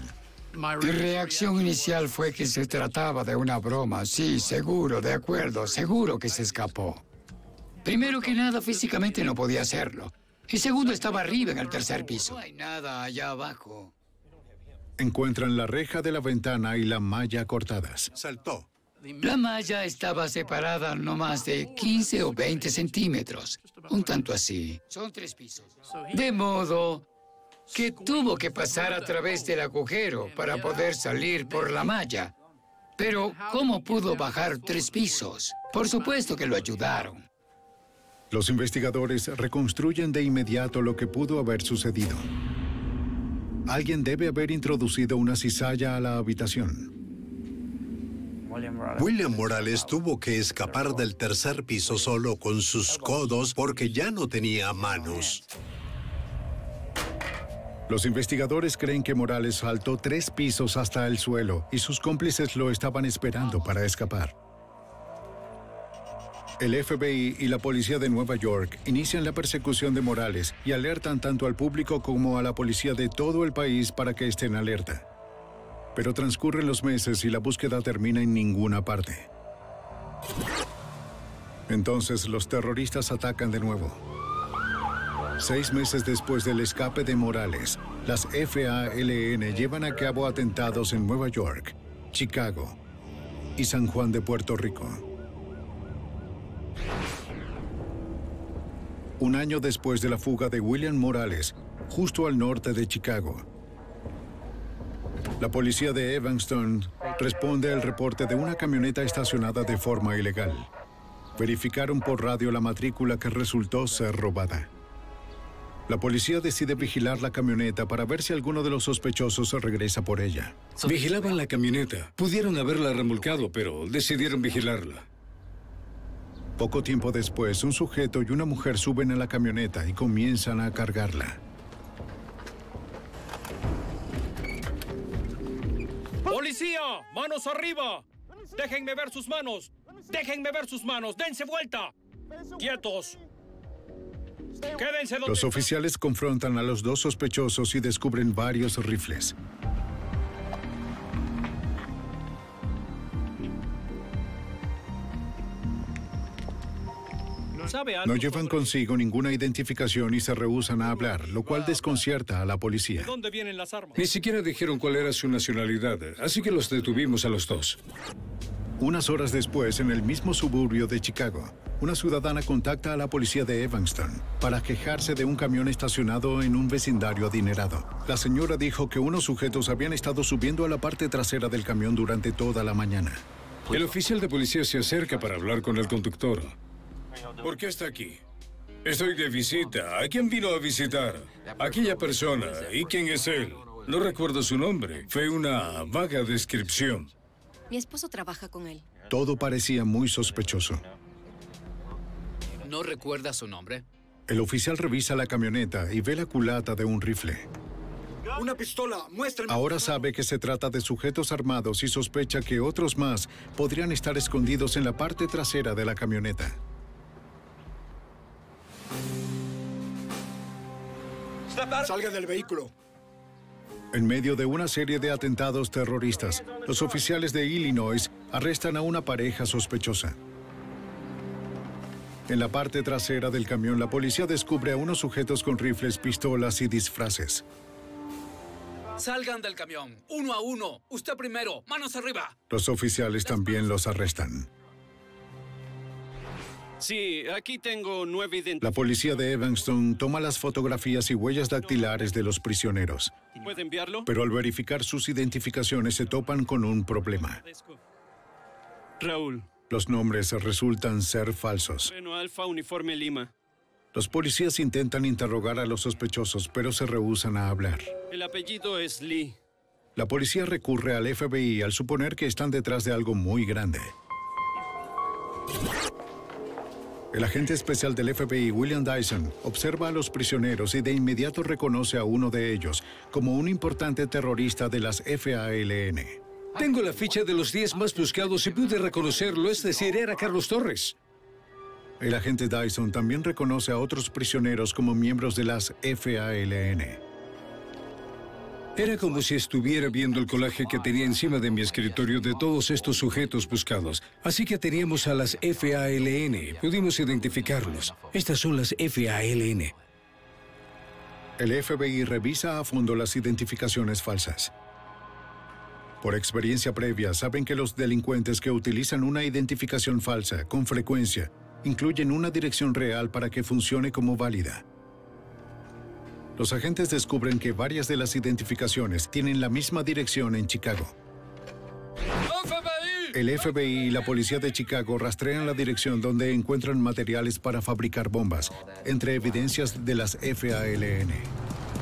Speaker 4: Mi reacción inicial fue que se trataba de una broma. Sí, seguro, de acuerdo, seguro que se escapó. Primero que nada, físicamente no podía hacerlo. El segundo estaba arriba en el tercer piso. No hay nada allá abajo.
Speaker 1: Encuentran la reja de la ventana y la malla cortadas.
Speaker 3: Saltó.
Speaker 4: La malla estaba separada no más de 15 o 20 centímetros. Un tanto así. Son 3 pisos. De modo que tuvo que pasar a través del agujero para poder salir por la malla. Pero, ¿cómo pudo bajar 3 pisos? Por supuesto que lo ayudaron.
Speaker 1: Los investigadores reconstruyen de inmediato lo que pudo haber sucedido. Alguien debe haber introducido una cizalla a la habitación.
Speaker 3: William Morales tuvo que escapar del tercer piso solo con sus codos porque ya no tenía manos.
Speaker 1: Los investigadores creen que Morales saltó 3 pisos hasta el suelo y sus cómplices lo estaban esperando para escapar. El FBI y la policía de Nueva York inician la persecución de Morales y alertan tanto al público como a la policía de todo el país para que estén alerta. Pero transcurren los meses y la búsqueda termina en ninguna parte. Entonces los terroristas atacan de nuevo. 6 meses después del escape de Morales, las FALN llevan a cabo atentados en Nueva York, Chicago y San Juan de Puerto Rico. Un año después de la fuga de William Morales, justo al norte de Chicago, la policía de Evanston responde al reporte de una camioneta estacionada de forma ilegal. Verificaron por radio la matrícula que resultó ser robada. La policía decide vigilar la camioneta para ver si alguno de los sospechosos regresa por ella.
Speaker 9: Vigilaban la camioneta. Pudieron haberla remolcado, pero decidieron vigilarla.
Speaker 1: Poco tiempo después, un sujeto y una mujer suben a la camioneta y comienzan a cargarla.
Speaker 12: ¡Policía! ¡Manos arriba! ¡Déjenme ver sus manos! ¡Déjenme ver sus manos! ¡Dense vuelta! ¡Quietos! ¡Quédense donde...
Speaker 1: Los oficiales confrontan a los 2 sospechosos y descubren varios rifles. No llevan consigo ninguna identificación y se rehúsan a hablar, lo cual desconcierta a la policía.
Speaker 12: ¿De dónde vienen las armas?
Speaker 9: Ni siquiera dijeron cuál era su nacionalidad, así que los detuvimos a los 2.
Speaker 1: Unas horas después, en el mismo suburbio de Chicago, una ciudadana contacta a la policía de Evanston para quejarse de un camión estacionado en un vecindario adinerado. La señora dijo que unos sujetos habían estado subiendo a la parte trasera del camión durante toda la mañana.
Speaker 9: El oficial de policía se acerca para hablar con el conductor. ¿Por qué está aquí? Estoy de visita. ¿A quién vino a visitar? Aquella persona. ¿Y quién es él? No recuerdo su nombre. Fue una vaga descripción.
Speaker 13: Mi esposo trabaja con él.
Speaker 1: Todo parecía muy sospechoso.
Speaker 14: ¿No recuerda su nombre?
Speaker 1: El oficial revisa la camioneta y ve la culata de un rifle.
Speaker 15: ¡Una pistola! ¡Muéstrame!
Speaker 1: Ahora sabe que se trata de sujetos armados y sospecha que otros más podrían estar escondidos en la parte trasera de la camioneta.
Speaker 15: ¡Salga del vehículo!
Speaker 1: En medio de una serie de atentados terroristas, los oficiales de Illinois arrestan a una pareja sospechosa. En la parte trasera del camión, la policía descubre a unos sujetos con rifles, pistolas y disfraces.
Speaker 14: Salgan del camión, 1 a 1. Usted primero, manos arriba.
Speaker 1: Los oficiales también los arrestan.
Speaker 12: Sí, aquí tengo 9 identificaciones.
Speaker 1: La policía de Evanston toma las fotografías y huellas dactilares de los prisioneros.
Speaker 12: ¿Puede enviarlo?
Speaker 1: Pero al verificar sus identificaciones se topan con un problema.
Speaker 12: Raúl.
Speaker 1: Los nombres resultan ser falsos.
Speaker 12: Reno Alfa, Uniforme Lima.
Speaker 1: Los policías intentan interrogar a los sospechosos, pero se rehúsan a hablar.
Speaker 12: El apellido es Lee.
Speaker 1: La policía recurre al FBI al suponer que están detrás de algo muy grande. El agente especial del FBI, William Dyson, observa a los prisioneros y de inmediato reconoce a uno de ellos como un importante terrorista de las FALN.
Speaker 9: Tengo la ficha de los 10 más buscados y pude reconocerlo, es decir, era Carlos Torres.
Speaker 1: El agente Dyson también reconoce a otros prisioneros como miembros de las FALN.
Speaker 9: Era como si estuviera viendo el colaje que tenía encima de mi escritorio de todos estos sujetos buscados. Así que teníamos a las FALN. Pudimos identificarlos. Estas son las FALN.
Speaker 1: El FBI revisa a fondo las identificaciones falsas. Por experiencia previa, saben que los delincuentes que utilizan una identificación falsa con frecuencia incluyen una dirección real para que funcione como válida. Los agentes descubren que varias de las identificaciones tienen la misma dirección en Chicago. El FBI y la policía de Chicago rastrean la dirección donde encuentran materiales para fabricar bombas, entre evidencias de las FALN.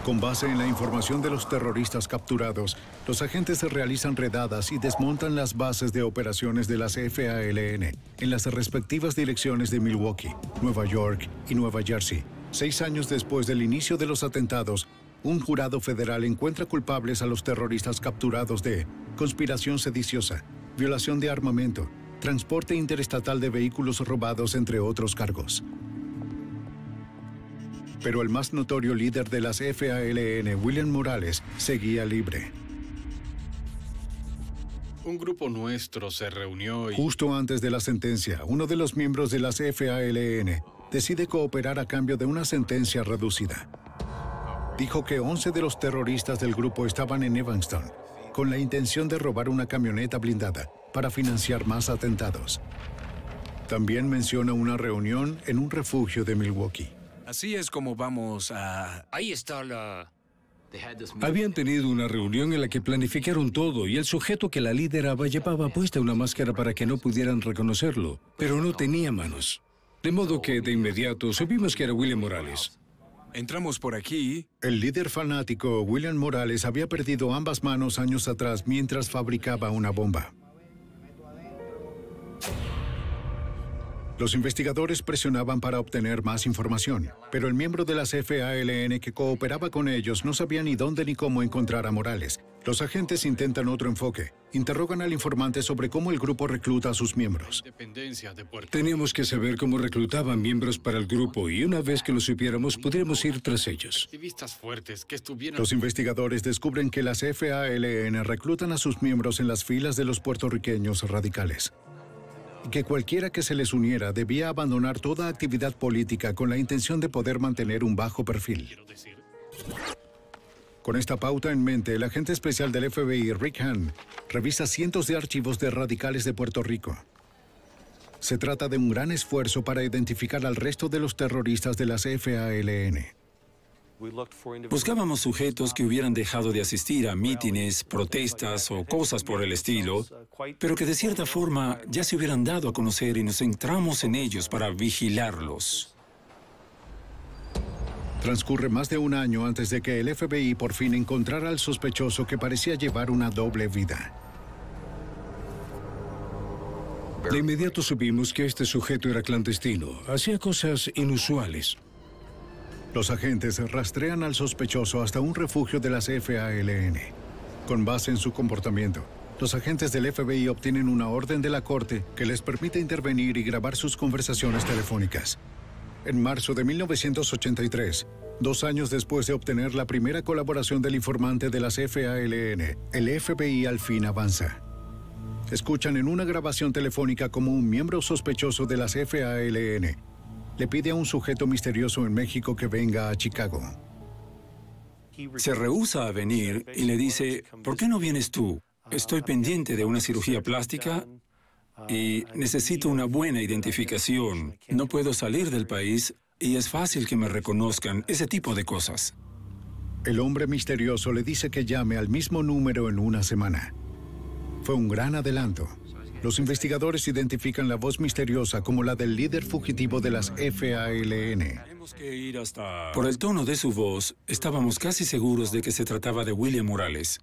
Speaker 1: Con base en la información de los terroristas capturados, los agentes realizan redadas y desmontan las bases de operaciones de las FALN en las respectivas direcciones de Milwaukee, Nueva York y Nueva Jersey. 6 años después del inicio de los atentados, un jurado federal encuentra culpables a los terroristas capturados de conspiración sediciosa, violación de armamento, transporte interestatal de vehículos robados, entre otros cargos. Pero el más notorio líder de las FALN, William Morales, seguía libre.
Speaker 16: Un grupo nuestro se reunió y...
Speaker 1: Justo antes de la sentencia, uno de los miembros de las FALN decide cooperar a cambio de una sentencia reducida. Dijo que 11 de los terroristas del grupo estaban en Evanston, con la intención de robar una camioneta blindada para financiar más atentados. También menciona una reunión en un refugio de Milwaukee.
Speaker 17: Así es como vamos a...
Speaker 14: Ahí está la...
Speaker 9: Habían tenido una reunión en la que planificaron todo y el sujeto que la lideraba llevaba puesta una máscara para que no pudieran reconocerlo, pero no tenía manos. De modo que de inmediato supimos que era William Morales.
Speaker 17: Entramos por aquí.
Speaker 1: El líder fanático William Morales había perdido ambas manos años atrás mientras fabricaba una bomba. Los investigadores presionaban para obtener más información, pero el miembro de las FALN que cooperaba con ellos no sabía ni dónde ni cómo encontrar a Morales. Los agentes intentan otro enfoque. Interrogan al informante sobre cómo el grupo recluta a sus miembros.
Speaker 9: Teníamos que saber cómo reclutaban miembros para el grupo y una vez que lo supiéramos, podríamos ir tras ellos.
Speaker 1: Los investigadores descubren que las FALN reclutan a sus miembros en las filas de los puertorriqueños radicales. Y que cualquiera que se les uniera debía abandonar toda actividad política con la intención de poder mantener un bajo perfil. Con esta pauta en mente, el agente especial del FBI, Rick Hahn, revisa cientos de archivos de radicales de Puerto Rico. Se trata de un gran esfuerzo para identificar al resto de los terroristas de las FALN.
Speaker 7: Buscábamos sujetos que hubieran dejado de asistir a mítines, protestas o cosas por el estilo, pero que de cierta forma ya se hubieran dado a conocer y nos centramos en ellos para vigilarlos.
Speaker 1: Transcurre más de un año antes de que el FBI por fin encontrara al sospechoso que parecía llevar una doble vida.
Speaker 9: De inmediato supimos que este sujeto era clandestino, hacía cosas inusuales.
Speaker 1: Los agentes rastrean al sospechoso hasta un refugio de las FALN. Con base en su comportamiento, los agentes del FBI obtienen una orden de la corte que les permite intervenir y grabar sus conversaciones telefónicas. En marzo de 1983, 2 años después de obtener la primera colaboración del informante de las FALN, el FBI al fin avanza. Escuchan en una grabación telefónica como un miembro sospechoso de las FALN le pide a un sujeto misterioso en México que venga a Chicago.
Speaker 7: Se rehúsa a venir y le dice, ¿por qué no vienes tú? Estoy pendiente de una cirugía plástica y necesito una buena identificación. No puedo salir del país y es fácil que me reconozcan, ese tipo de cosas.
Speaker 1: El hombre misterioso le dice que llame al mismo número en una semana. Fue un gran adelanto. Los investigadores identifican la voz misteriosa como la del líder fugitivo de las FALN.
Speaker 7: Por el tono de su voz, estábamos casi seguros de que se trataba de William Morales.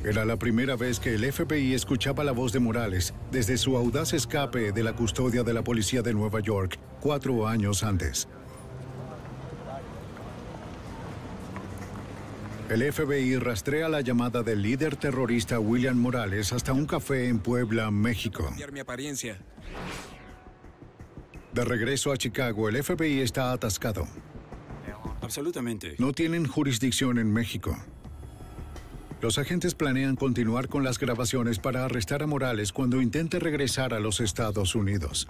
Speaker 1: Era la primera vez que el FBI escuchaba la voz de Morales desde su audaz escape de la custodia de la policía de Nueva York 4 años antes. El FBI rastrea la llamada del líder terrorista William Morales hasta un café en Puebla, México. De regreso a Chicago, el FBI está atascado.
Speaker 7: Absolutamente.
Speaker 1: No tienen jurisdicción en México. Los agentes planean continuar con las grabaciones para arrestar a Morales cuando intente regresar a los Estados Unidos.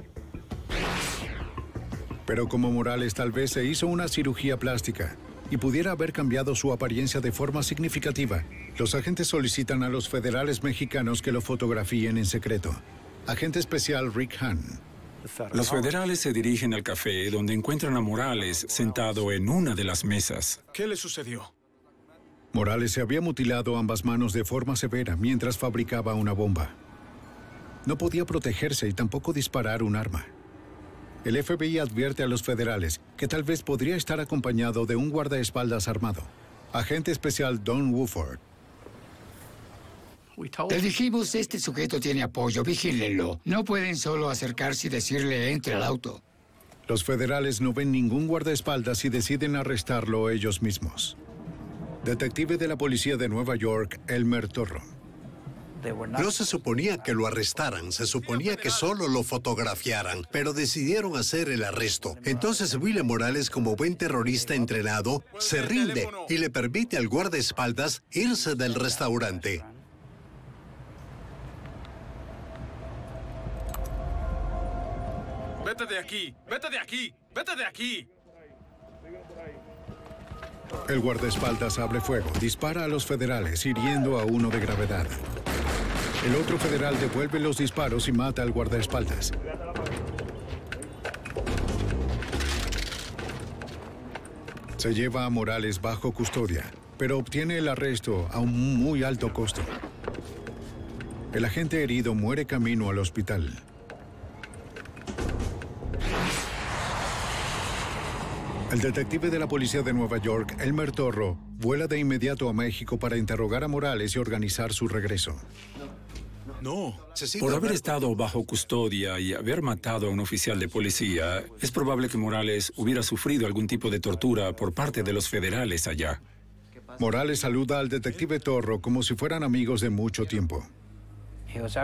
Speaker 1: Pero como Morales tal vez se hizo una cirugía plástica y pudiera haber cambiado su apariencia de forma significativa, los agentes solicitan a los federales mexicanos que lo fotografíen en secreto. Agente especial Rick Hahn.
Speaker 7: Los federales se dirigen al café donde encuentran a Morales sentado en una de las mesas.
Speaker 10: ¿Qué le sucedió?
Speaker 1: Morales se había mutilado ambas manos de forma severa mientras fabricaba una bomba. No podía protegerse y tampoco disparar un arma. El FBI advierte a los federales que tal vez podría estar acompañado de un guardaespaldas armado. Agente especial Don Woodford.
Speaker 4: Le dijimos, este sujeto tiene apoyo, vigílenlo. No pueden solo acercarse y decirle, entre al auto.
Speaker 1: Los federales no ven ningún guardaespaldas y deciden arrestarlo ellos mismos. Detective de la policía de Nueva York, Elmer Torro.
Speaker 3: No se suponía que lo arrestaran, se suponía que solo lo fotografiaran, pero decidieron hacer el arresto. Entonces William Morales, como buen terrorista entrenado, se rinde y le permite al guardaespaldas irse del restaurante.
Speaker 10: ¡Vete de aquí! ¡Vete de aquí! ¡Vete de aquí!
Speaker 1: El guardaespaldas abre fuego, dispara a los federales, hiriendo a uno de gravedad. El otro federal devuelve los disparos y mata al guardaespaldas. Se lleva a Morales bajo custodia, pero obtiene el arresto a un muy alto costo. El agente herido muere camino al hospital. El detective de la policía de Nueva York, Elmer Torro, vuela de inmediato a México para interrogar a Morales y organizar su regreso.
Speaker 10: No.
Speaker 7: Por haber estado bajo custodia y haber matado a un oficial de policía, es probable que Morales hubiera sufrido algún tipo de tortura por parte de los federales allá.
Speaker 1: Morales saluda al detective Torro como si fueran amigos de mucho tiempo.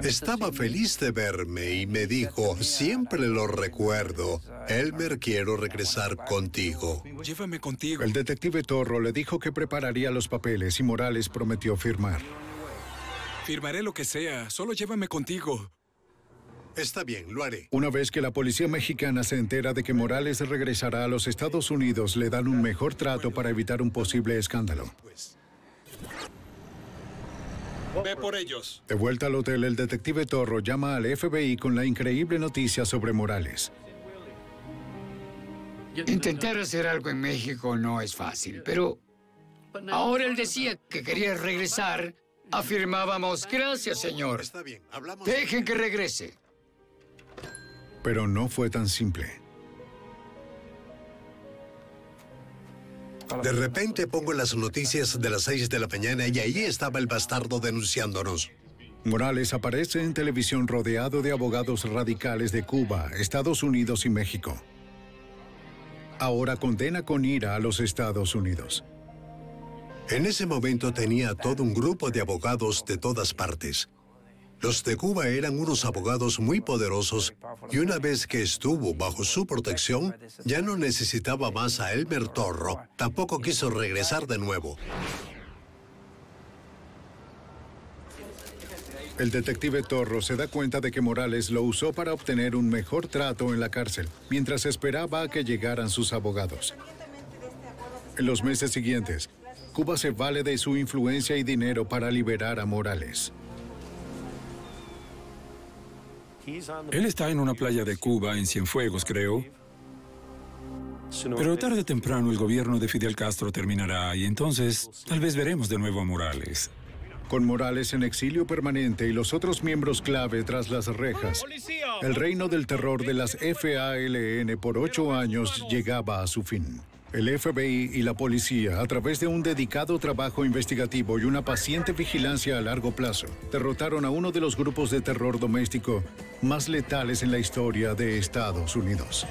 Speaker 3: Estaba feliz de verme y me dijo, siempre lo recuerdo. Elmer, quiero regresar contigo.
Speaker 10: Llévame contigo.
Speaker 1: El detective Torro le dijo que prepararía los papeles y Morales prometió firmar.
Speaker 10: Firmaré lo que sea, solo llévame contigo.
Speaker 3: Está bien, lo haré.
Speaker 1: Una vez que la policía mexicana se entera de que Morales regresará a los Estados Unidos, le dan un mejor trato para evitar un posible escándalo.
Speaker 10: Ve por ellos.
Speaker 1: De vuelta al hotel, el detective Torro llama al FBI con la increíble noticia sobre Morales.
Speaker 4: Intentar hacer algo en México no es fácil, pero ahora él decía que quería regresar. Afirmábamos, gracias, señor.
Speaker 3: Está bien, hablamos.
Speaker 4: Dejen que regrese.
Speaker 1: Pero no fue tan simple.
Speaker 3: De repente pongo las noticias de las 6 de la mañana y ahí estaba el bastardo denunciándonos.
Speaker 1: Morales aparece en televisión rodeado de abogados radicales de Cuba, Estados Unidos y México. Ahora condena con ira a los Estados Unidos.
Speaker 3: En ese momento tenía todo un grupo de abogados de todas partes. Los de Cuba eran unos abogados muy poderosos y una vez que estuvo bajo su protección, ya no necesitaba más a Elmer Torro. Tampoco quiso regresar de nuevo.
Speaker 1: El detective Torro se da cuenta de que Morales lo usó para obtener un mejor trato en la cárcel, mientras esperaba a que llegaran sus abogados. En los meses siguientes, Cuba se vale de su influencia y dinero para liberar a Morales.
Speaker 7: Él está en una playa de Cuba, en Cienfuegos, creo. Pero tarde o temprano el gobierno de Fidel Castro terminará y entonces tal vez veremos de nuevo a Morales.
Speaker 1: Con Morales en exilio permanente y los otros miembros clave tras las rejas, el reino del terror de las FALN por 8 años llegaba a su fin. El FBI y la policía, a través de un dedicado trabajo investigativo y una paciente vigilancia a largo plazo, derrotaron a uno de los grupos de terror doméstico más letales en la historia de Estados Unidos.